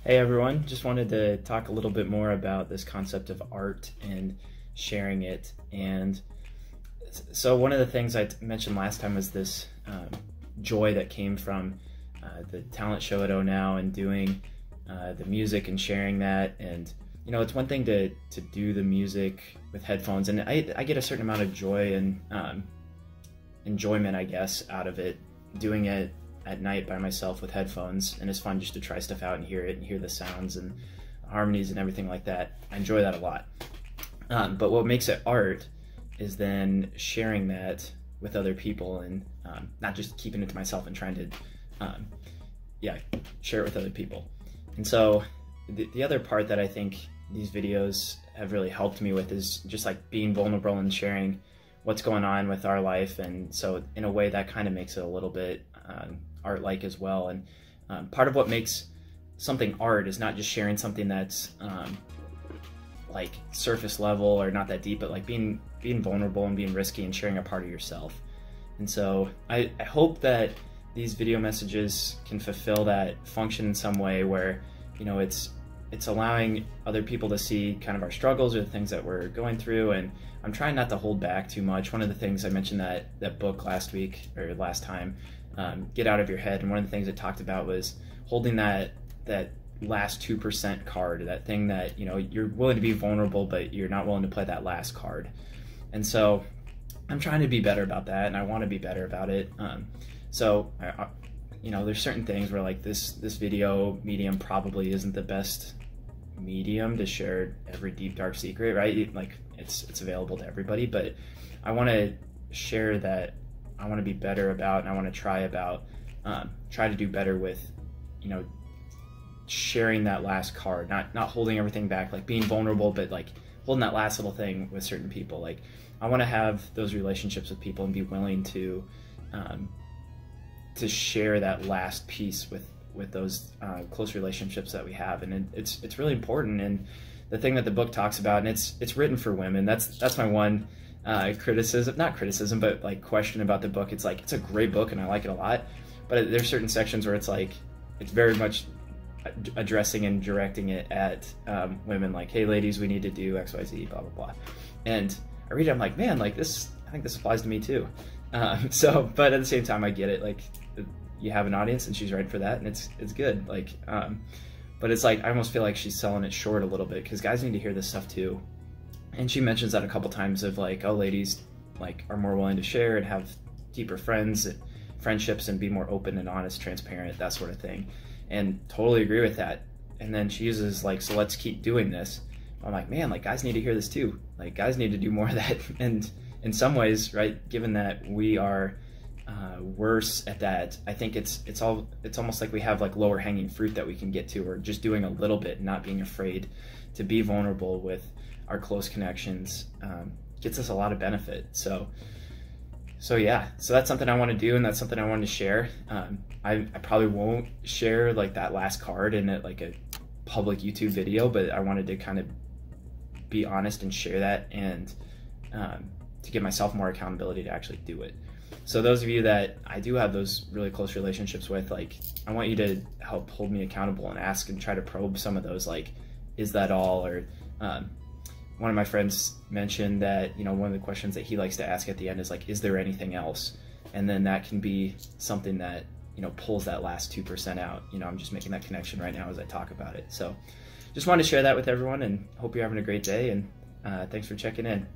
Hey everyone, just wanted to talk a little bit more about this concept of art and sharing it. And so one of the things I mentioned last time was this joy that came from the talent show at O Now and doing the music and sharing that. And you know, it's one thing to do the music with headphones, and I get a certain amount of joy and enjoyment, I guess, out of it, doing it at night by myself with headphones, and it's fun just to try stuff out and hear it and hear the sounds and harmonies and everything like that. I enjoy that a lot. But what makes it art is then sharing that with other people, and not just keeping it to myself and trying to share it with other people. And so the other part that I think these videos have really helped me with is just like being vulnerable and sharing what's going on with our life. And so in a way that kind of makes it a little bit art-like as well. And part of what makes something art is not just sharing something that's like surface level or not that deep, but like being vulnerable and being risky and sharing a part of yourself. And so I hope that these video messages can fulfill that function in some way where, you know, it's allowing other people to see kind of our struggles or the things that we're going through. And I'm trying not to hold back too much. One of the things I mentioned that book last week or last time, Get Out of Your Head, and one of the things it talked about was holding that last 2% card, that thing that, you know, you're willing to be vulnerable, but you're not willing to play that last card. And so I'm trying to be better about that, and I want to be better about it. You know, there's certain things where like this video medium probably isn't the best medium to share every deep dark secret, right? Like it's available to everybody, but I want to share that I want to be better about, and I want to try to do better with, you know, sharing that last card, not holding everything back, like being vulnerable, but like holding that last little thing with certain people. Like I want to have those relationships with people and be willing to share that last piece with those close relationships that we have. And it's really important. And the thing that the book talks about, and it's written for women, that's my one not criticism, but like question about the book. It's like, it's a great book and I like it a lot, but there's certain sections where it's like, it's very much addressing and directing it at women, like, hey ladies, we need to do XYZ, blah, blah, blah. And I read it, I'm like, man, like this, I think this applies to me too. But at the same time, I get it. Like, you have an audience and she's right for that, and it's good. Like, but it's like, I almost feel like she's selling it short a little bit, because guys need to hear this stuff too. And she mentions that a couple times of like, oh, ladies like are more willing to share and have deeper friendships and be more open and honest, transparent, that sort of thing. And totally agree with that. And then she uses like, so let's keep doing this. I'm like, man, like guys need to hear this too. Like guys need to do more of that. And in some ways, right, given that we are worse at that, I think it's almost like we have like lower hanging fruit that we can get to, or just doing a little bit, not being afraid to be vulnerable with our close connections gets us a lot of benefit. So yeah, so that's something I want to do, and that's something I wanted to share. I probably won't share like that last card in like a public YouTube video, but I wanted to kind of be honest and share that, and to give myself more accountability to actually do it. So those of you that I do have those really close relationships with, like, I want you to help hold me accountable and ask and try to probe some of those, like, is that all? Or one of my friends mentioned that, you know, one of the questions that he likes to ask at the end is like, is there anything else? And then that can be something that, you know, pulls that last 2% out. You know, I'm just making that connection right now as I talk about it. So just wanted to share that with everyone, and hope you're having a great day, and thanks for checking in.